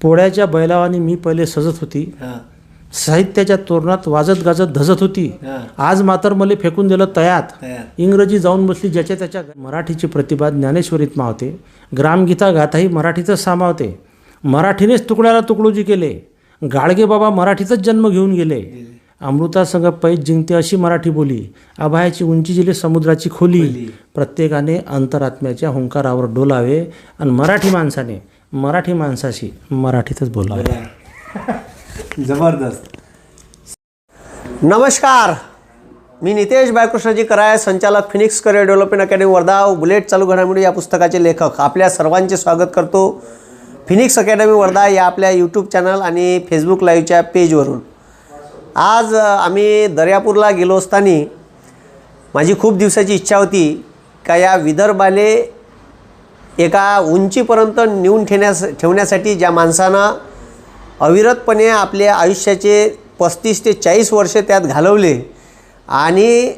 पोळ्याच्या बैलावानी मी पहिले सजत होती, साहित्याच्या तोरणात वाजत गाजत धजत होती. आज मात्र मला फेकून दिलं तयात. इंग्रजी जाऊन बसली ज्याच्या त्याच्या. मराठीची प्रतिभा ज्ञानेश्वरीत मावते, ग्रामगीता गाथाही मराठीतच सामावते. मराठीनेच तुकड्याला तुकडोजी केले, गाडगे बाबा मराठीतच जन्म घेऊन गेले. अमृतासंग पैज जिंकते अशी मराठी बोली, अभयाची उंची जिले समुद्राची खोली. प्रत्येकाने अंतरात्म्याच्या हुंकारावर डोलावे आणि मराठी माणसाने मराठी माणसाशी मराठीतच बोलावे. जबरदस्त. नमस्कार, मी नितेश बाळकृष्णजी कराय, संचालक Phoenix career development academy Wardha, bullet चालू घडामोडी या पुस्तकाचे लेखक. आपल्या सर्वांचे स्वागत करतो फिनिक्स अकॅडमी वर्धा या आपल्या यूट्यूब चॅनल आणि फेसबुक लाईव्हच्या पेजवरून. आज आम्ही दर्यापूरला गेलो असताना माझी खूप दिवसाची इच्छा होती का या विदर्भाले एका उंचीपर्यंत नेऊन ठेवण्यासाठी ज्या माणसानं अविरतपणे आपल्या आयुष्याचे 35 ते 40 वर्षे त्यात घालवले आणि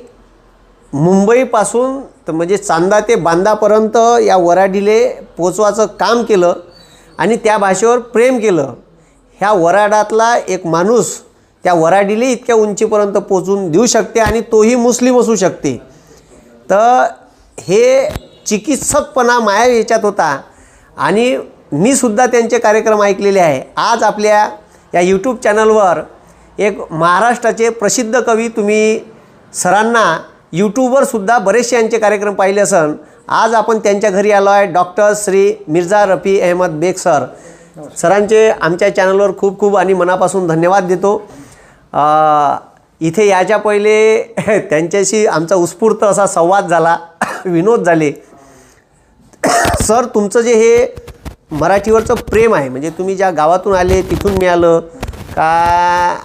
मुंबईपासून म्हणजे चांदा ते बांदापर्यंत या वऱ्हाडीले पोचवायचं काम केलं आणि त्या भाषेवर प्रेम केलं. ह्या वऱ्हाडातला एक माणूस त्या वऱ्हाडीले इतक्या उंचीपर्यंत पोचून देऊ शकते आणि तोही मुस्लिम असू शकते. तर हे चिकित्सकपणा माया याच्यात होता आणि मी सुद्धा त्यांचे कार्यक्रम ऐकलेले आहे. आज आपल्या या यूट्यूब चॅनलवर एक महाराष्ट्राचे प्रसिद्ध कवी, तुम्ही सरांना यूट्यूबवर सुद्धा बरेचसे यांचे कार्यक्रम पाहिले असन. आज आपण त्यांच्या घरी आलो आहे. डॉक्टर श्री मिर्झा रफी अहमद बेग सर. सरांचे आमच्या चॅनलवर खूप खूप आणि मनापासून धन्यवाद देतो. इथे याच्या पहिले त्यांच्याशी आमचा उत्स्फूर्त असा संवाद झाला, विनोद झाले. सर, तुमचं जे हे मराठीवरचं प्रेम आहे, म्हणजे तुम्ही ज्या गावातून आले तिथून मिळालं का?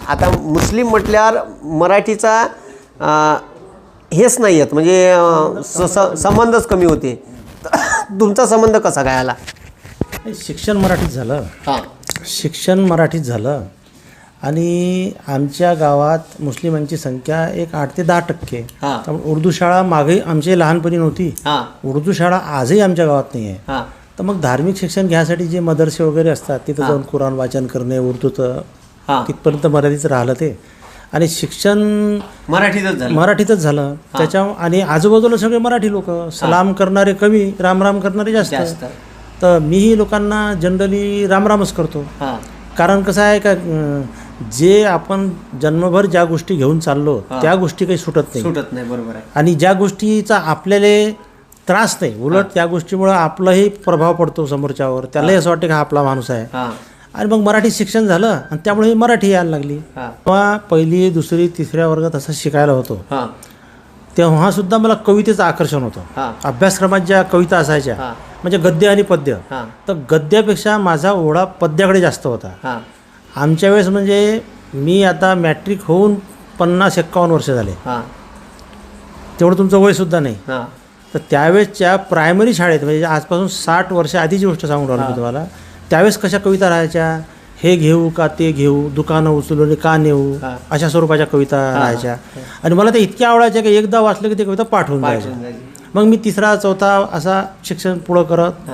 आता मुस्लिम म्हटल्यावर मराठीचा हेच नाही आहेत, म्हणजे संबंधच कमी होते. तुमचा संबंध कसा काय आला? शिक्षण मराठीत झालं. शिक्षण मराठीत झालं आणि आमच्या गावात मुस्लिमांची संख्या एक 8 ते 10%. त्यामुळे उर्दू शाळा मागे आमची लहानपणी नव्हती. उर्दू शाळा आजही आमच्या गावात नाही आहे. तर मग धार्मिक शिक्षण घ्यायसाठी जे मदरसे वगैरे असतात तिथं जाऊन कुराण वाचन करणे उर्दूचं तिथपर्यंत मर्यादित राहिलं ते. आणि शिक्षण मराठीतच झालं त्याच्या. आणि आजूबाजूला सगळे मराठी लोक, सलाम करणारे कमी, रामराम करणारे जास्त. तर मीही लोकांना जनरली रामरामच करतो. कारण कसं आहे का, जे आपण जन्मभर ज्या गोष्टी घेऊन चाललो त्या गोष्टी काही सुटत नाही. बरोबर आहे. आणि ज्या गोष्टीचा आपल्याला त्रास नाही, उलट त्या गोष्टीमुळे आपलाही प्रभाव पडतो समोरच्यावर, त्यालाही असं वाटतं की हा आपला माणूस आहे. आणि मग मराठी शिक्षण झालं आणि त्यामुळे मराठी यायला लागली. तेव्हा 1ली, 2री, 3ऱ्या वर्गात असं शिकायला होतो तेव्हा सुद्धा मला कवितेचं आकर्षण होतं. अभ्यासक्रमात ज्या कविता असायच्या म्हणजे गद्य आणि पद्य, तर गद्यापेक्षा माझा ओढा पद्याकडे जास्त होता. आमच्या वेळेस म्हणजे मी आता मॅट्रिक होऊन 50-51 वर्ष झाले, तेवढं तुमचं वयसुद्धा नाही. तर त्यावेळेसच्या प्रायमरी शाळेत म्हणजे आजपासून 60 वर्ष आधीची गोष्ट सांगून राहिलो मी तुम्हाला. त्यावेळेस कशा कविता राहायच्या, हे घेऊ का ते घेऊ, दुकानं उचलून का नेऊ, अशा स्वरूपाच्या कविता राहायच्या. आणि मला त्या इतक्या आवडायच्या की एकदा वाचलं की ते कविता पाठवून द्यायच्या. मग मी 3रा 4था असा शिक्षण पुढं करत,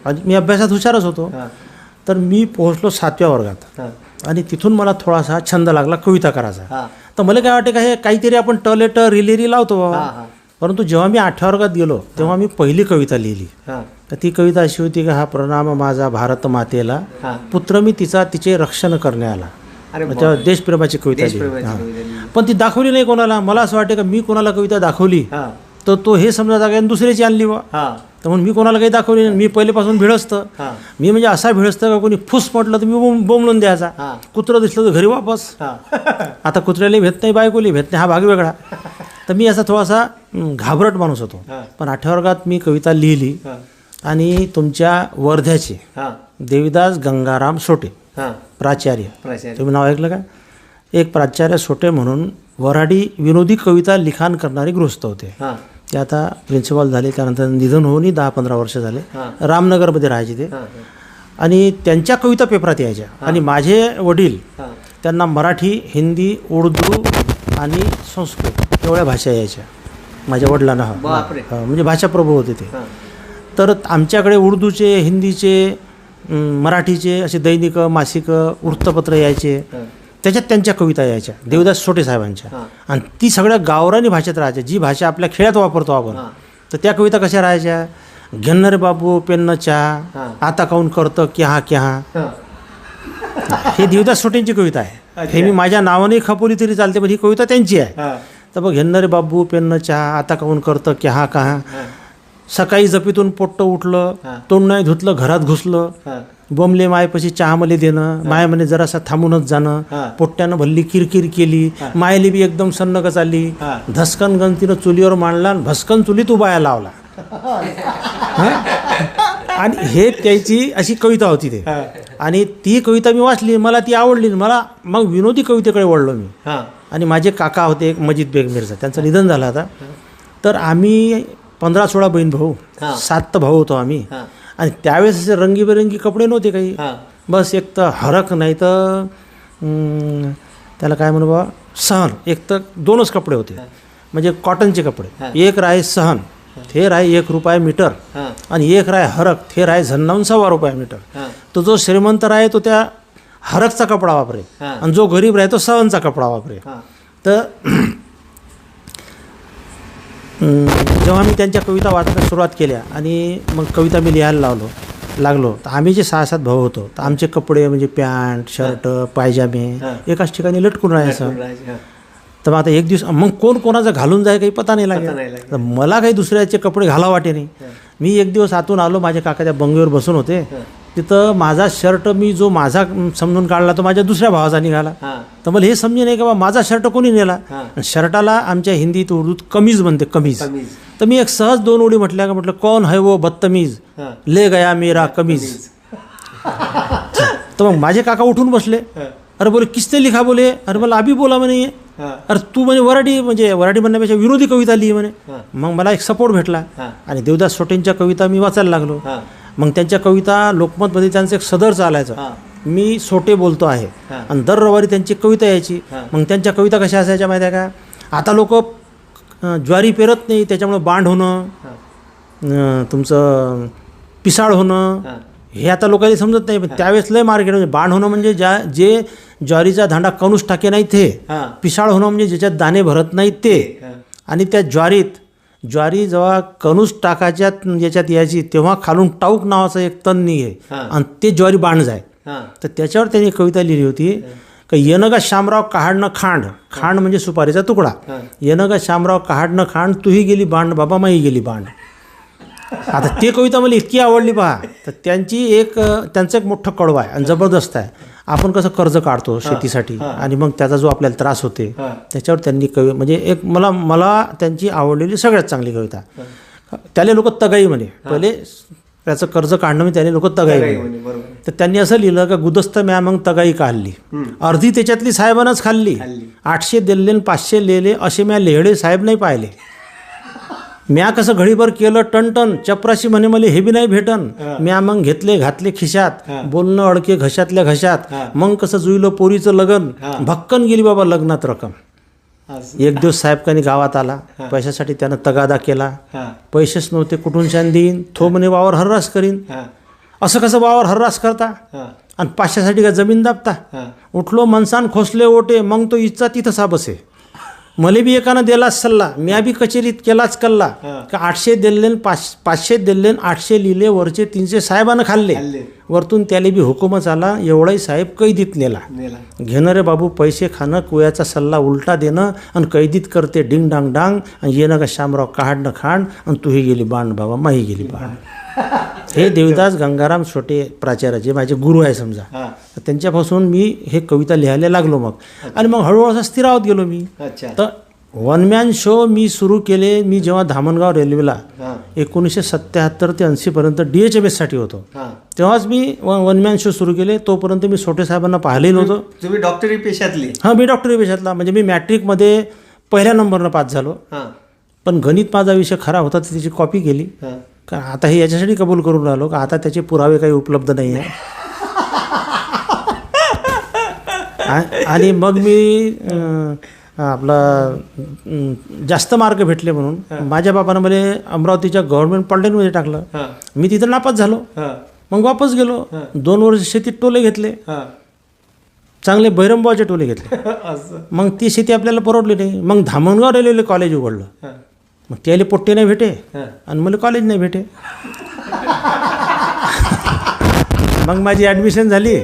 आणि मी अभ्यासात हुशारच होतो. तर मी पोहोचलो 7व्या वर्गात आणि तिथून मला थोडासा छंद लागला कविता करायचा. तर मला काय वाटते का, हे काहीतरी आपण टलेट रिलेरी लावतो. परंतु जेव्हा मी 8व्या वर्गात गेलो तेव्हा मी पहिली कविता लिहिली. तर ती कविता अशी होती का, हा प्रणाम माझा भारत मातेला, पुत्र मी तिचे रक्षण करण्याला. म्हणजे देशप्रेमाची कविता लिहिली. पण ती दाखवली नाही कोणाला. मला असं वाटतं का मी कोणाला कविता दाखवली तर तो हे समजा का दुसऱ्याची आणली वा. तर म्हणून मी कोणाला काही दाखवली नाही. मी पहिलेपासून भिडस्त. मी म्हणजे असा भिडस्त का कोणी फुस म्हटलं तर मी बोंबलून द्यायचा. कुत्रं दिसलं तर घरी वापस. आता कुत्र्याला भेट नाही, बायकोली भेट नाही, हा भाग वेगळा. तर मी असा थोडासा घाबरट माणूस होतो. पण 8व्या वर्गात मी कविता लिहिली आणि तुमच्या वर्ध्याचे देवीदास गंगाराम सोटे प्राचार्य, तुम्ही नाव ऐकलं का? एक प्राचार्य सोटे म्हणून वऱ्हाडी विनोदी कविता लिखाण करणारे गृहस्थ होते. ते आता प्रिन्सिपल झाले, त्यानंतर निधन होऊन 10-15 वर्ष झाले. रामनगरमध्ये राहायचे ते. आणि त्यांच्या कविता पेपरात यायच्या. आणि माझे वडील त्यांना मराठी, हिंदी, उर्दू आणि संस्कृत एवढ्या भाषा यायच्या माझ्या वडिलांना. म्हणजे भाषाप्रभू होते ते. तर आमच्याकडे उर्दूचे, हिंदीचे, मराठीचे असे दैनिक मासिक वृत्तपत्र यायचे, त्याच्यात त्यांच्या कविता यायच्या देवदास सोटे साहेबांच्या, आणि ती सगळ्या गावरानी भाषेत राहायच्या, जी भाषा आपल्या खेळात वापरतो आपण. तर त्या कविता कशा राहायच्या, घेणं रे बाबू पेन्न चहा, आता काऊन करतं क्या क्या. ही देवदास सोटेंची कविता आहे. हे मी माझ्या नावाने खपवली तरी चालते, पण ही कविता त्यांची आहे. तर बघ, घेणं रे बाबू पेन्न चहा, आता काऊन करतं क्या का. सकाळी जपीतून पोट्ट उठलं, तोंड नाही धुतलं, घरात घुसलं, बोंबले मायपाशी चहा मले देणं, माय म्हणे जरासा थांबूनच जाणं, पोट्ट्यानं भल्ली किरकिर केली, मायली बी एकदम सन्नक चालली, धसकन गंतीनं चुलीवर मांडला, भस्कन चुलीत उभाया लावला. आणि हे त्याची अशी कविता होती ते. आणि ती कविता मी वाचली, मला ती आवडली, मला मग विनोदी कवितेकडे वळलो मी. आणि माझे काका होते एक मजिद बेग मिर्झा, त्यांचं निधन झालं आता. तर आम्ही 15-16 बहीण भाऊ, 7 भाऊ होतो आम्ही. आणि त्यावेळेस असे रंगीबेरंगी कपडे नव्हते काही, बस एक तर हरक, नाही तर त्याला काय म्हणू बा, सहन. एक तर 2च कपडे होते, म्हणजे कॉटनचे कपडे. एक राहे सहन, ते राहे ₹1 मीटर, आणि एक राहे हरक, ते राहे झन्नावून ₹1.25 मीटर. तो जो श्रीमंत राहे तो त्या हरकचा कपडा वापरे, आणि जो गरीब राहे तो सहनचा कपडा वापरे. तर जेव्हा मी त्यांच्या कविता वाचण्यास सुरुवात केल्या आणि मग कविता मी लिहायला लागलो, तर आम्ही जे 6-7 भाऊ होतो, तर आमचे कपडे म्हणजे पॅन्ट शर्ट पायजामे एकाच ठिकाणी लटकून राहायचं. तर मग आता एक दिवस मग कोण कोणाचं घालून जाय काही पता नाही लागेल, तर मला काही दुसऱ्याचे कपडे घाला वाटे नाही. मी एक दिवस आतून आलो, माझ्या काका त्या बंगेवर बसून होते, तिथं माझा शर्ट मी जो माझा समजून काढला तो माझ्या दुसऱ्या भावाचा निघाला. तर मला हे समजे नाही की बा माझा शर्ट कोणी नेला. शर्टाला आमच्या हिंदीत उर्दूत कमीज म्हणते, कमीज. तर मी एक सहज 2 ओळी म्हटल्या का, म्हटलं कौन है वो बदतमीज ले गया मेरा कमीज. तर मग माझे काका उठून बसले, अरे बोले किसने लिखा, बोले अरे मला अभी बोला म्हणे, अरे तू म्हणे वराठी, म्हणजे वराठी म्हणण्यापेक्षा विरोधी कविता लिही म्हणे. मग मला एक सपोर्ट भेटला आणि देवदास सोटेंच्या कविता मी वाचायला लागलो. मग त्यांच्या कविता लोकमतमध्ये त्यांचं एक सदर चालायचं, मी सोटे बोलतो आहे, आणि दर रविवारी त्यांची कविता यायची. मग त्यांच्या कविता कशा असायच्या माहिती आहे का, आता लोक ज्वारी पेरत नाही त्याच्यामुळे बांड होणं, तुमचं पिसाळ होणं, हे आता लोकांनी समजत नाही. पण त्यावेळेस लय मार्केट म्हणजे बांड होणं म्हणजे जे ज्वारीचा धांडा कणूस टाके नाही ते, पिसाळ होणं म्हणजे ज्याच्यात दाणे भरत नाहीत ते. आणि त्या ज्वारी जेव्हा कणूस टाकाच्या याच्यात यायची तेव्हा खालून टाऊक नावाचं एक तण निघे, आणि ते ज्वारी बांड जाय. तर त्याच्यावर त्यांनी कविता लिहिली होती का, येणं का शामराव कहाडणं खांड, खांड म्हणजे सुपारीचा तुकडा, येणं का शामराव कहाडणं खांड, तूही गेली बांड बाबा माही गेली बांड. आता ते कविता मला इतकी आवडली पहा. तर त्यांचं एक मोठं कडवं आहे आणि जबरदस्त आहे. आपण कसं कर्ज काढतो शेतीसाठी आणि मग त्याचा जो आपल्याला त्रास होते, त्याच्यावर त्यांनी म्हणजे एक मला त्यांची आवडलेली सगळ्यात चांगली कविता. त्याला लोक तगाई म्हणे, पहिले त्याचं कर्ज काढणं म्हणजे त्याने लोक तगाई म्हणे. तर त्यांनी असं लिहिलं का, गुदस्त म्या मग तगाई काढली, अर्धी त्याच्यातली साहेबानंच खाल्ली, 800 दिल्ले 500 लेले, असे म्या लेहडे साहेब नाही पाहिले. म्या कसं घडीभर केलं टनटन, चपराशी म्हणे मला हे बी नाही भेटन, म्या मग घेतले घातले खिशात, बोलणं अडके घशातल्या घशात, मग कसं जुईलं पोरीचं लगन, भक्कन गेली बाबा लग्नात रक्कम. एक दिवस साहेबकानी गावात आला, पैशासाठी त्यानं तगादा केला, पैसेच नव्हते कुठून शान देईन, थो म्हणे वावर हर्रास करीन. असं कसं वावर हर्रास करता आणि 500साठी का जमीन दाबता. उठलो मनसान खोसले ओटे, मग तो इच्छा तिथं बसे. मले बी एकानं दिलाच सल्ला, म्या बी कचेरीत केलाच कल्ला, का 800 दिल्ले 500 दिल्ले 800 लिहिले, वरचे 300 साहेबानं खाल्ले, वरतून त्याला बी हुकूमच आला, एवढाही साहेब कैदीत नेला. घेणं रे बाबू पैसे खाणं, कुयाचा सल्ला उलटा देणं, आणि कैदीत करते डिंग डांग डांग, आणि येणं का शामराव काढणं खांड, आणि तूही गेली बांड बाबा माही गेली बांड. हे देवदास गंगाराम सोटे प्राचार्य जे माझे गुरु आहे समजा, तर त्यांच्यापासून मी हे कविता लिहायला लागलो. मग आणि मग हळूहळू असं स्थिरावत गेलो मी. तर वन मॅन शो मी सुरू केले. मी जेव्हा धामणगाव रेल्वेला 1977 ते 80 पर्यंत DHMS साठी होतो, तेव्हाच मी वन मॅन शो सुरू केले. तोपर्यंत मी सोटे साहेबांना पाहिलेलं नव्हतं. तुम्ही डॉक्टरी पेशातली? हां, मी डॉक्टरी पेशातला. म्हणजे मी मॅट्रिकमध्ये 1ल्या नंबरनं पास झालो, पण गणित माझा विषय खराब होता, त्याची कॉपी केली. का आता हे याच्यासाठी कबूल करून राहिलो का आता त्याचे पुरावे काही उपलब्ध नाही आहे. आणि मग मी आपला जास्त मार्क भेटले म्हणून माझ्या बापानं मला अमरावतीच्या गव्हर्नमेंट पॉलिटेक्निकमध्ये टाकलं. मी तिथं नापास झालो. मग वापस गेलो. 2 वर्ष शेतीत टोले घेतले, चांगले बैरंबाचे टोले घेतले. मग ती शेती आपल्याला परवडली नाही. मग धामणगाव रेल्वे कॉलेज उघडलं. मग त्याला पोट्टे नाही भेटे आणि मला कॉलेज नाही भेटे. मग माझी ॲडमिशन झाली,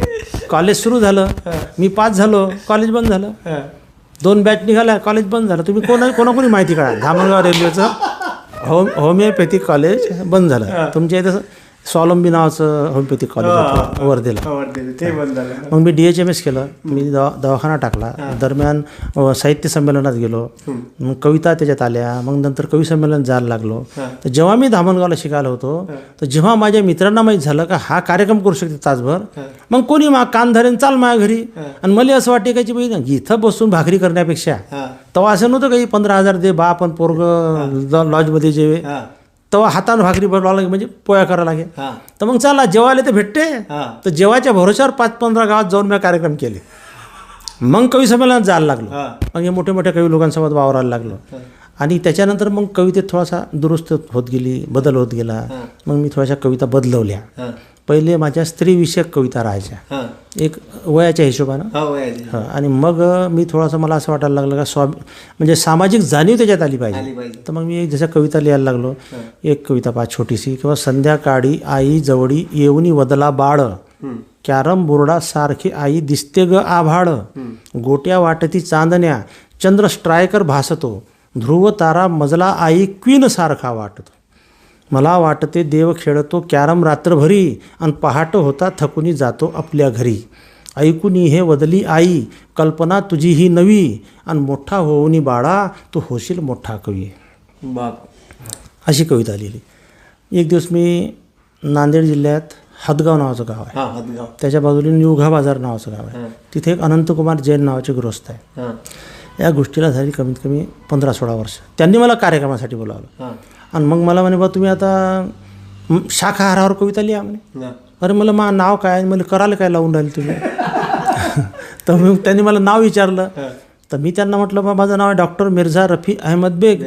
कॉलेज सुरू झालं, मी पास झालो, कॉलेज बंद झालं. 2 बॅच निघाल्या, कॉलेज बंद झालं. तुम्ही कोणाकोणी माहिती काढा, धामणगाव रेल्वेचं होमिओपॅथिक कॉलेज बंद झालं. तुमच्या इथं स्वावलंबी नावाचं होमिओपॅथिक कॉलेज होतं वर्धेला, ते बंद झालं. मग मी DHMS केलं. मी दवाखाना टाकला. दरम्यान साहित्य संमेलनात गेलो, मग कविता त्याच्यात आल्या. मग नंतर कवी संमेलन जायला लागलो. तर जेव्हा मी धामणगावला शिकायला होतो, तर जेव्हा माझ्या मित्रांना माहीत झालं का हा कार्यक्रम करू शकते तासभर, मग कोणी कान धरेन चाल माझ्या घरी. आणि मला असं वाटे का की इथं बसून भाकरी करण्यापेक्षा, तेव्हा असं नव्हतं काही 15,000 दे बा आपण पोरग लॉजमध्ये जेवे, तेव्हा हातानं भाकरी बनवावं लागे, म्हणजे पोया करावं लागे. तर मग चला जेवायला ते भेटते. तर जेवायच्या भरोश्यावर 5-15 गावात जाऊन मी कार्यक्रम केले. मग कवी संमेलनात जायला लागलो. मग हे मोठे मोठ्या कवी लोकांसोबत वावरायला लागलो. आणि त्याच्यानंतर मग कवितेत थोडासा दुरुस्त होत गेली, बदल होत गेला. मग मी थोड्याशा कविता बदलवल्या. पहिले माझ्या स्त्रीविषयक कविता राहायच्या, एक वयाच्या हिशोबानं. आणि मग मी थोडासा मला असं वाटायला लागलं का म्हणजे सामाजिक जाणीव त्याच्यात आली पाहिजे. तर मग मी जशा कविता लिहायला लागलो. एक कविता पहा छोटीशी, किंवा संध्याकाळी आई जवळी येऊनी वदला बाळ, कॅरम बोर्डा सारखी आई दिसते ग आभाळ, गोट्या वाटती चांदण्या चंद्र स्ट्रायकर भासतो, ध्रुव तारा मजला आई क्वीन सारखा वाटतो, मला वाटते देव खेळतो कॅरम रात्रभरी, आणि पहाट होता थकुनी जातो आपल्या घरी, ऐकुनी हे वदली आई कल्पना तुझी ही नवी, आणि मोठा होऊनी बाळा तू होशील मोठा कवी. अशी कविता लिहिली. एक दिवस मी नांदेड जिल्ह्यात हदगाव नावाचं गाव आहे, त्याच्या बाजूला निवघा बाजार नावाचं गाव आहे. तिथे एक अनंतकुमार जैन नावाचे गृहस्थ आहे. या गोष्टीला झाली कमीत कमी 15-16 वर्ष. त्यांनी मला कार्यक्रमासाठी बोलावलं. आणि मग मला म्हणे बा तुम्ही आता शाकाहारावर कविता लिहा म्हणे. अरे मला नाव काय, मला करायला काय लावून राहिले तुम्ही. तर मग त्यांनी मला नाव विचारलं. तर मी त्यांना म्हटलं बा माझं नाव आहे डॉक्टर मिर्झा रफी अहमद बेग.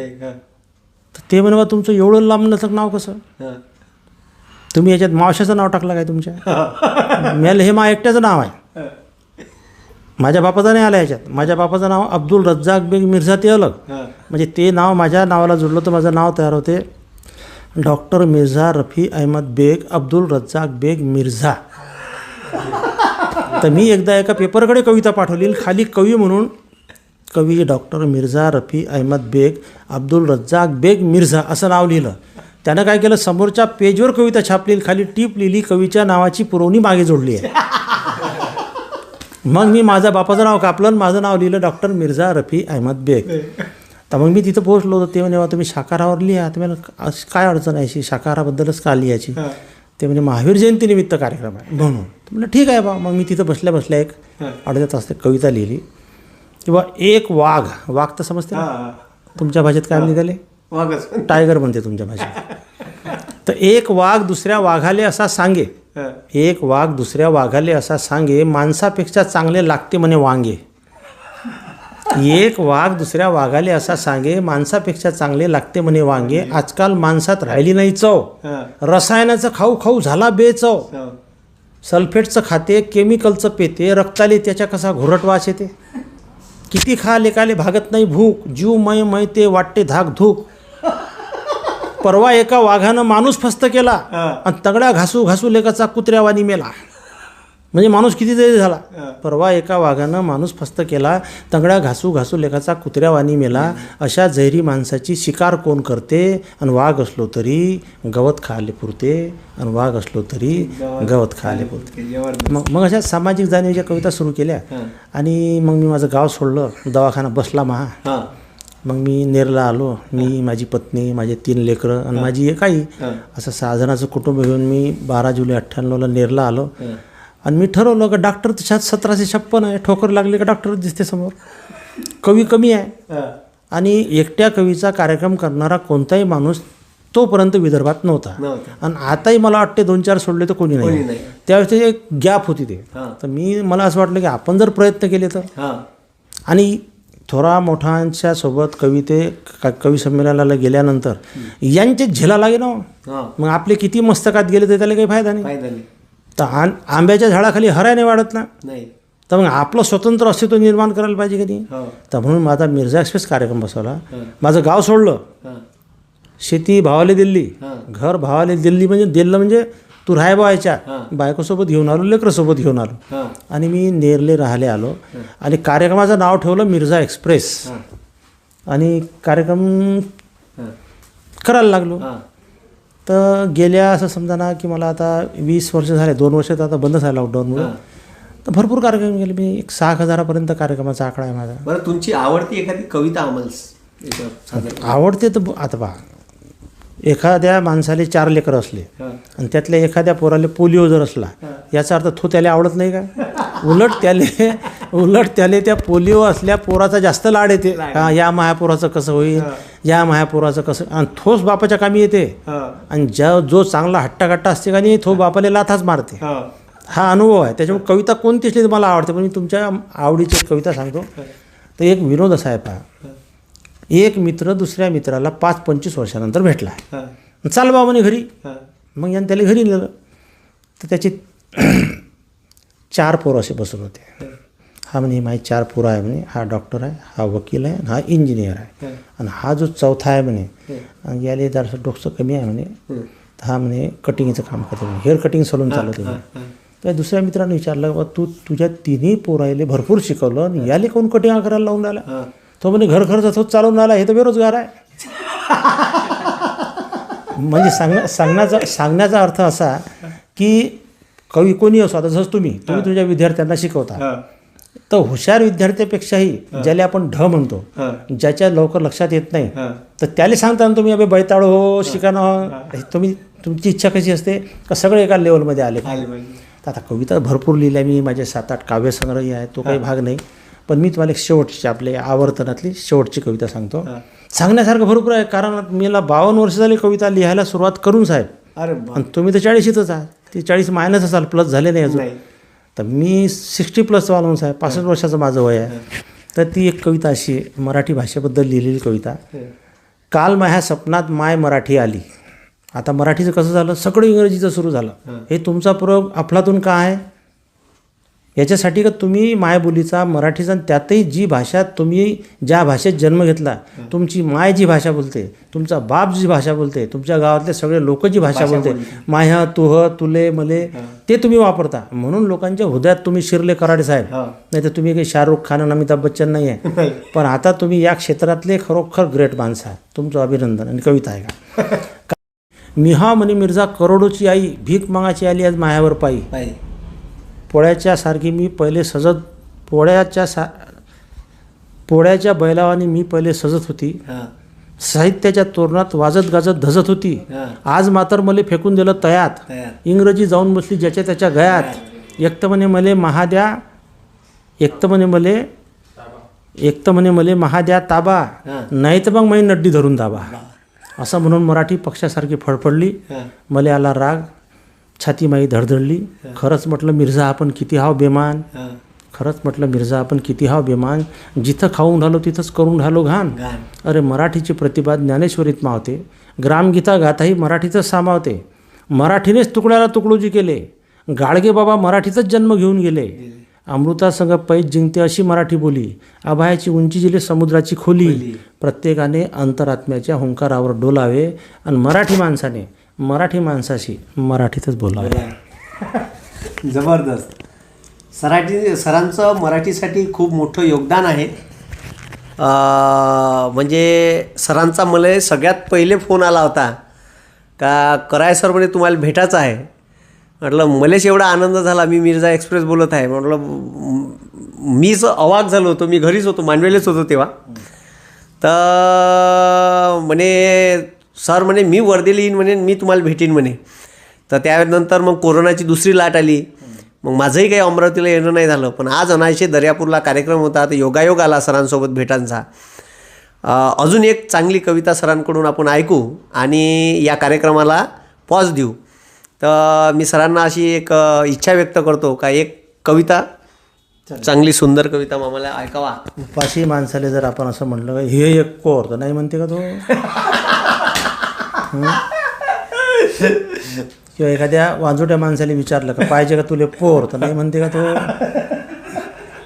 तर ते म्हणे बा तुमचं एवढं लांब नसलं नाव कसं, तुम्ही याच्यात मावशाचं नाव टाकलं काय तुमच्या. मला हे एकट्याचं नाव आहे, माझ्या बापाचं नाही आलं याच्यात. माझ्या बापाचं नाव अब्दुल रज्जाक बेग मिर्झा, ते अलग. म्हणजे ते नाव माझ्या नावाला जुळलं तर माझं नाव तयार होते डॉक्टर मिर्झा रफी अहमद बेग अब्दुल रज्जाक बेग मिर्झा. तर मी एकदा एका पेपरकडे कविता पाठवली, खाली कवी म्हणून कवी डॉक्टर मिर्झा रफी अहमद बेग अब्दुल रज्जाक बेग मिर्झा असं नाव लिहिलं. त्यानं काय केलं, समोरच्या पेजवर कविता छापली, खाली टीप लिहिली, कवीच्या नावाची पुरवणी मागे जोडली आहे. मग मी माझ्या बापाचं नाव कापलं आणि माझं नाव लिहिलं डॉक्टर मिर्झा रफी अहमद बेग. तर मग मी तिथं पोहोचलो होतो. ते म्हणे तुम्ही शाकाहारावर लिहा. तर मला काय अडचण आहे, शाकाहाराबद्दलच का लिहायची. ते म्हणजे महावीर जयंतीनिमित्त कार्यक्रम आहे म्हणून. म्हणलं ठीक आहे बा. मग मी तिथं बसल्या बसल्या एक अर्ध्या तास कविता लिहिली. किंवा एक वाघ तर समजते ना तुमच्या भाषेत काय निघाले, टायगर म्हणते तुमच्या भाषेत. तर एक वाघ दुसऱ्या वाघाले असा सांगे, एक वाघ दुसऱ्या वाघाले असा सांगे, माणसापेक्षा चांगले लागते म्हणे वांगे. एक वाघ दुसऱ्या वाघाले असा सांगे, माणसापेक्षा चांगले लागते म्हणे वांगे. आजकाल माणसात राहिली नाही चव, रसायनाचं खाऊ खाऊ झाला बेचव. सल्फेटचं खाते, केमिकलचं पेते, रक्ताले त्याच्या कसा घोरट वास येते. किती खा लेकाले भागत नाही भूक, जीव मय ते वाटते धाक धूक. परवा एका वाघानं माणूस फस्त केला आणि तगड्या घासू घासू लेकाचा कुत्र्यावानी मेला. म्हणजे माणूस किती जरी झाला. परवा एका वाघानं माणूस फस्त केला, तगड्या घासू घासू लेकाचा कुत्र्यावानी मेला. अशा जैरी माणसाची शिकार कोण करते. आणि वाघ असलो तरी गवत खायला पुरते, आणि वाघ असलो तरी गवत खायला पुरते. मग अशा सामाजिक जाणीवीच्या कविता सुरू केल्या. आणि मग मी माझं गाव सोडलं, दवाखाना बसला महा. मग मी नेरला आलो. मी, माझी पत्नी, माझे 3 लेकरं आणि माझी एक आई, असं 6 जणांचं कुटुंब घेऊन मी 12 जुलै 98ला नेरला आलो. आणि मी ठरवलं का डॉक्टर तशात 1756 आहे, ठोकर लागली का डॉक्टर दिसते समोर, कवी कमी आहे. आणि एकट्या कवीचा कार्यक्रम करणारा कोणताही माणूस तोपर्यंत विदर्भात नव्हता. आणि आताही मला वाटते 2-4 सोडले तर कोणी नाही. त्यावेळेस एक गॅप होती ते. तर मला असं वाटलं की आपण जर प्रयत्न केले तर, आणि थोरा मोठ्यांच्या सोबत कवी संमेलनाला गेल्यानंतर यांचे झेला लागे ना हो. मग आपले किती मस्तकात गेले तर त्याला काही फायदा नाही. तर आंब्याच्या झाडाखाली हराय नाही वाढत ना. तर मग आपलं स्वतंत्र अस्तित्व निर्माण करायला पाहिजे की नाही. तर म्हणून माझा मिर्झा एक्सप्रेस कार्यक्रम बसवला. माझं गाव सोडलं, शेती भावाले दिल्ली, घर भावाले दिल्ली, म्हणजे दिल्लं म्हणजे तू राहाय बायच्या बायकोसोबत घेऊन आलो, लेकरसोबत घेऊन आलो आणि मी नेरले राहिले आलो आणि कार्यक्रमाचं नाव ठेवलं मिर्झा एक्सप्रेस आणि कार्यक्रम करायला लागलो. तर गेल्या असं समजा ना की मला आता 20 वर्ष झाले, 2 वर्ष तर आता बंद झालं लॉकडाऊनमुळे. तर भरपूर कार्यक्रम केले मी. 6,000पर्यंत कार्यक्रमाचा आकडा आहे माझा. बरं, तुमची आवडती एखादी कविता आम्हाला आवडते तर आता पहा, एखाद्या माणसाले 4 लेकरं असले आणि त्यातल्या एखाद्या पोराले पोलिओ जर असला, याचा अर्थ तो त्याला आवडत नाही का? उलट त्याले त्या पोलिओ असल्या पोराचा जास्त लाड येते. या महापोराचं कसं होईल, या महापोराचं कसं, आणि थोस बापाच्या कामी येते. आणि जो चांगला हट्टाकट्टा असते का नाही, तो बापाला लाथाच मारते. हा अनुभव आहे. त्याच्यामुळे कविता कोणती असली तर मला आवडते. पण मी तुमच्या आवडीची एक कविता सांगतो. तर एक विनोद असा आहे पहा. एक मित्र दुसऱ्या मित्राला 5-25 वर्षानंतर भेटला. चाल बा म्हणे घरी. मग याने त्याला घरी नेलं. तर त्याचे 4 पोरं असे बसून होते. हा म्हणे माझी 4 पोरं आहे म्हणे, हा डॉक्टर आहे, हा वकील आहे, हा इंजिनियर आहे, आणि हा जो चौथा आहे म्हणे याला जरासं डोकं कमी आहे म्हणे, हा म्हणे कटिंगचं काम करते म्हणे, हेअर कटिंग सलून चालवते म्हणे. तर दुसऱ्या मित्राने विचारलं, बा तुझ्या 3 पोरायले भरपूर शिकवलं आणि याले कोण कटिंग करायला लावून राहिला? तो म्हणे घर खर्च तोच चालवून राहिला, हे तर बेरोजगार आहे. म्हणजे सांगण्याचा अर्थ असा की कवी कोणी असो, आता जसं तुम्ही तुमच्या विद्यार्थ्यांना शिकवता, तर हुशार विद्यार्थ्यापेक्षाही ज्याला आपण ढ म्हणतो, ज्याच्या लवकर लक्षात येत नाही, तर त्याला सांगता ना तुम्ही अबे बैताळ हो, शिकाणं. तुमची इच्छा कशी असते का सगळे एका लेवलमध्ये आले. तर आता कविता भरपूर लिहिल्या मी, माझे 7-8 काव्यसंग्रही आहे, तो काही भाग नाही. पण मी तुम्हाला एक शेवटची, आपल्या आवर्तनातली शेवटची कविता सांगतो. सांगण्यासारखं भरपूर आहे, कारण मला 52 वर्ष झाली कविता लिहायला सुरुवात करून साहेब. आणि तुम्ही तर 40च आहात. ती 40 मायनस असाल, प्लस झाले नाही अजून. तर मी 60+ वाला साहेब, 65 वर्षाचं माझं वय आहे. तर ती एक कविता अशी मराठी भाषेबद्दल लिहिलेली कविता. काल माझ्या सपनात माय मराठी आली. आता मराठीचं कसं झालं, सगळं इंग्रजीचं सुरू झालं. हे तुमचा प्रयोग अफलातून का आहे? याच्यासाठी का तुम्ही मायबोलीचा मराठीचा, त्यातही जी भाषा तुम्ही ज्या भाषेत जन्म घेतला, तुमची माय जी भाषा बोलते, तुमचा बाप जी भाषा बोलते, तुमच्या गावातले सगळे लोक जी भाषा बोलते, माह्या तुह तुले मले, ते तुम्ही वापरता. म्हणून लोकांच्या हृदयात तुम्ही शिरले कराडे साहेब. नाही तर तुम्ही काही शाहरुख खान आणि अमिताभ बच्चन नाही आहे. पण आता तुम्ही या क्षेत्रातले खरोखर ग्रेट माणसं आहात. तुमचं अभिनंदन. आणि कविता आहे का? मिहा म्हणे मिर्झा करोडोची आई, भीक मागाची आली आज मायावर पायी. पोळ्याच्या सारखी मी पहिले सजत, पोळ्याच्या बैलावानी मी पहिले सजत होती, साहित्याच्या तोरणात वाजत गाजत धजत होती. आज मात्र मले फेकून दिलं तयात, इंग्रजी जाऊन बसली ज्याच्या त्याच्या गयात. एक तर म्हणे मले महाद्या ताबा, नाही तर मग मी नड्डी धरून दाबा. असं म्हणून मराठी पक्षासारखी फडफडली. मले आला राग, छाती माई धडधडली. खरंच म्हटलं मिर्झा आपण किती हाव बेमान, खरंच म्हटलं मिर्झा आपण किती हाव बेमान. जिथं खाऊन राहिलो तिथंच करून राहिलो घाण. अरे मराठीची प्रतिभा ज्ञानेश्वरीत मावते, ग्रामगीता गाथाही मराठीतच सामावते. मराठीनेच तुकड्याला तुकडोजी केले, गाडगे बाबा मराठीतच जन्म घेऊन गेले. अमृतासंग पैज जिंकते अशी मराठी बोली, अभयाची उंची जिले समुद्राची खोली. प्रत्येकाने अंतरात्म्याच्या हुंकारावर डोलावे आणि मराठी माणसाशी मराठीतच बोलावे. जबरदस्त. सरांचं मराठीसाठी खूप मोठं योगदान आहे. म्हणजे सरांचा मला सगळ्यात पहिले फोन आला होता का कराय सर म्हणे तुम्हाला भेटायचं आहे. म्हटलं मलाच एवढा आनंद झाला, मी मिर्झा एक्सप्रेस बोलत आहे. म्हटलं मीच अवाक झालो होतो, मी घरीच होतो, मांडवेलेच होतो तेव्हा. तर म्हणे सर म्हणे मी वर्धेला येईन म्हणे, मी तुम्हाला भेटीन म्हणे. तर त्यानंतर मग कोरोनाची दुसरी लाट आली. मग माझंही काही अमरावतीला येणं नाही झालं. पण आज अनायसे दर्यापूरला कार्यक्रम होता, तर योगायोग आला सरांसोबत भेटांचा. अजून एक चांगली कविता सरांकडून आपण ऐकू आणि या कार्यक्रमाला पॉज देऊ. तर मी सरांना अशी एक इच्छा व्यक्त करतो का एक कविता चांगली सुंदर कविता आम्हाला ऐकावा. उपाशी माणसाले जर आपण असं म्हटलं का हे एक कोर तर नाही म्हणते का तो. किंवा एखाद्या वांजोट्या माणसाला विचारलं का पाहिजे का तुले पोर तर नाही म्हणते का तो.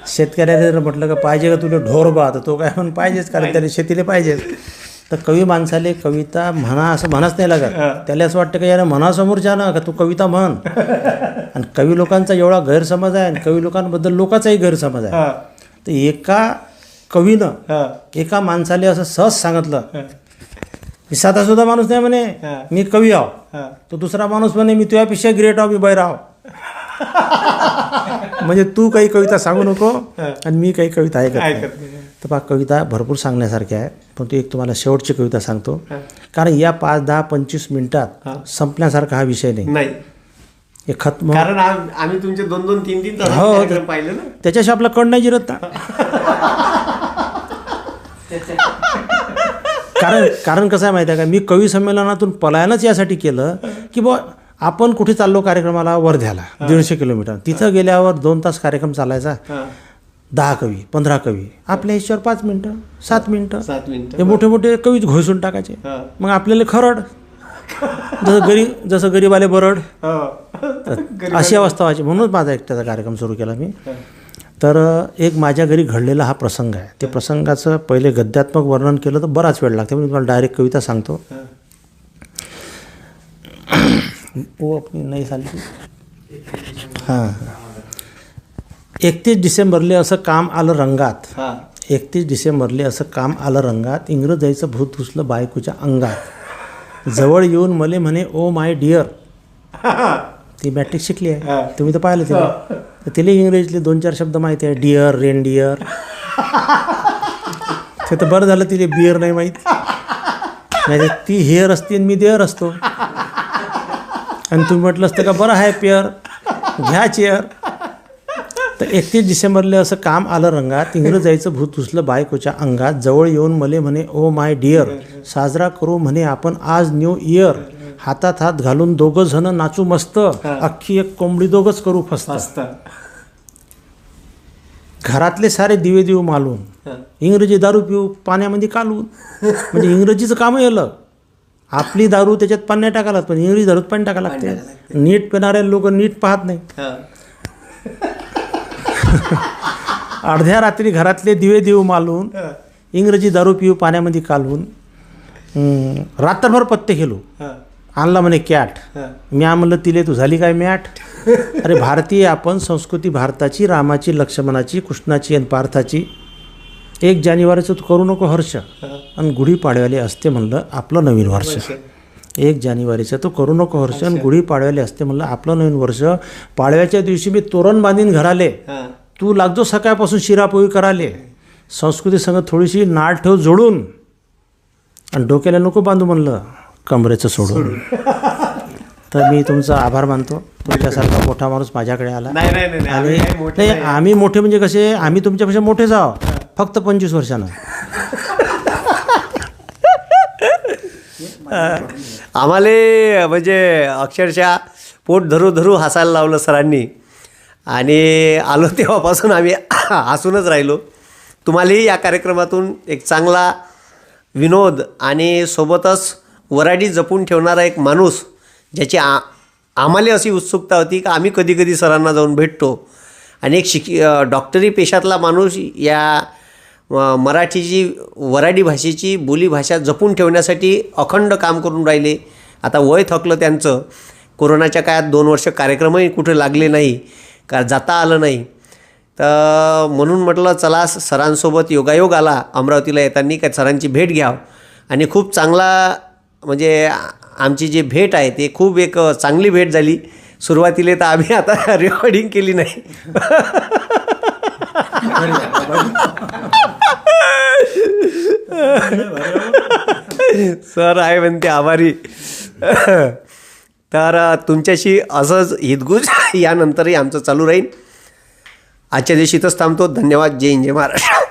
शेतकऱ्याला जर म्हटलं का पाहिजे का तुले ढोरबा तर तो काय म्हणून पाहिजेच, कारण त्याला शेतीला पाहिजेच. तर कवी माणसाले कविता म्हणा असं म्हणच नाही लागत. त्याला असं वाटतं का यार म्हणा समोरच्या ना का तू कविता म्हण. आणि कवी लोकांचा एवढा गैरसमज आहे आणि कवी लोकांबद्दल लोकांचाही गैरसमज आहे. तर एका कवीनं एका माणसाले असं सहज सांगितलं, मी साधा सुद्धा माणूस नाही म्हणे, मी कवी आहो. तो दुसरा माणूस म्हणे मी तुझ्यापेक्षा ग्रेट आहो, मी बैर आहो. म्हणजे तू काही कविता सांगू नको आणि मी काही कविता ऐकत नाही. तर पहा कविता भरपूर सांगण्यासारख्या आहे, पण एक तुम्हाला शेवटची कविता सांगतो, कारण या 5, 10, 25 मिनिटात संपण्यासारखा हा विषय नाही. हे खत्म, कारण आम्ही तुमचे 2-2, 3-3 तास हो कार्यक्रम पाहिले ना. त्याच्याशी आपला कण नाही जिरत ना. कारण कसं आहे माहिती आहे का, मी कवी संमेलनातून पलायनच यासाठी केलं की बुवा आपण कुठे चाललो कार्यक्रमाला, वर्ध्याला 150 किलोमीटर, तिथं गेल्यावर 2 तास कार्यक्रम चालायचा. 10 कवी 15 कवी आपल्या हिशोबावर 5 मिनटं 7 मिनटं हे मोठे मोठे कवीच घोषून टाकायचे. मग आपल्याला खरड जसं गरीबाले बरड अशी अवस्था व्हायची. म्हणूनच माझा एकट्याचा कार्यक्रम सुरू केला मी. तर एक माझ्या घरी घडलेला हा प्रसंग आहे. ते प्रसंगाचं पहिले गद्यात्मक वर्णन केलं तर बराच वेळ लागते, मी तुम्हाला डायरेक्ट कविता सांगतो. ओ आपली नाही झाली. हां 31 डिसेंबरले असं काम आलं रंगात. 31 डिसेंबरले असं काम आलं रंगात, इंग्रजाईचं भूत घुसलं बायकोच्या अंगात. जवळ येऊन मले म्हणे ओ माय डिअर. ती मॅट्रिक शिकली आहे, तुम्ही तर पाहिलं तिला. तर तिला इंग्रजीतले 2-4 शब्द माहिती आहे, डिअर, रेनडिअर. ते तर बरं झालं तिला बिअर नाही माहीत, नाही ती हेअर असते आणि मी देअर असतो. आणि तुम्ही म्हटलं असतं का बरं आहे पेअर, घ्या चेअर. तर 31 डिसेंबरला असं काम आलं रंगात, इंग्रजाईचं भूत घुसलं बायकोच्या अंगात. जवळ येऊन मले म्हणे ओ माय डिअर, साजरा करू म्हणे आपण आज न्यू इयर. हातात हात घालून दोघं जण नाचू मस्त, अख्खी एक कोंबडी दोघंच करू फस्त. घरातले सारे दिवे देऊ मालून, इंग्रजी दारू पिऊ पाण्यामध्ये कालून. म्हणजे इंग्रजीचं कामं येलं. आपली दारू त्याच्यात पाणी टाकायला, पण इंग्रजी दारूत पाणी टाकायला लागते. नीट पिणारे लोक नीट पाहत नाही. अर्ध्या रात्री घरातले दिवे देऊ मालून, इंग्रजी दारू पिऊ पाण्यामध्ये कालवून. रात्रभर पत्ते खेळू, आणला म्हणे कॅट. मी म्हणलं तिले तू झाली काय मॅट. अरे भारतीय आपण, संस्कृती भारताची, रामाची, लक्ष्मणाची, कृष्णाची आणि पार्थाची. 1 जानेवारीचं तू करू नको हर्ष, आणि गुढीपाडव्याले असते म्हणलं आपलं नवीन वर्ष. 1 जानेवारीचं तू करू नको हर्ष, आणि गुढीपाडव्याले असते म्हणलं आपलं नवीन वर्ष. पाडव्याच्या दिवशी मी तोरण बांधीन घराले, तू लागजो सकाळपासून शिरापोळी कराले. संस्कृती संग थोडीशी नाळ ठेव जोडून, आणि डोक्याला नको बांधू म्हणलं कमरेचं सोडून. तर मी तुमचा आभार मानतो, तुमच्यासारखा मोठा माणूस माझ्याकडे आला. आणि नाही आम्ही मोठे म्हणजे कसे, आम्ही तुमच्यापेक्षा मोठे जाव फक्त 25 वर्षानं. आम्हाला म्हणजे अक्षरशः पोट धरू धरू हसायला लावलं सरांनी, आणि आलो तेव्हापासून आम्ही हसूनच राहिलो. तुम्हालाही या कार्यक्रमातून एक चांगला विनोद आणि सोबतच वऱ्हाडी जपून ठेवणारा एक माणूस, ज्याची आम्हाला अशी उत्सुकता होती की आम्ही कधी कधी सरांना जाऊन भेटतो. आणि एक डॉक्टरी पेशातला माणूस या मराठीची, वऱ्हाडी भाषेची बोलीभाषा जपून ठेवण्यासाठी अखंड काम करून राहिले. आता वय थकलं त्यांचं. कोरोनाच्या काळात 2 वर्ष कार्यक्रमही कुठे लागले नाही, का जाता आलं नाही. तर म्हणून म्हटलं चला सरांसोबत योगायोग आला अमरावतीला येताना, का सरांची भेट घ्यावं. आणि खूप चांगला म्हणजे आमची जी भेट आहे ते खूप एक चांगली भेट झाली. सुरुवातीला तर आम्ही आता रेकॉर्डिंग केली नाही. सर आहे म्हणते आभारी. तर तुमच्याशी असंच हितगुज यानंतरही आमचं चालू राहील. आजच्या दिवशी इथंच थांबतो. धन्यवाद. जय हिंद, जय महाराष्ट्र.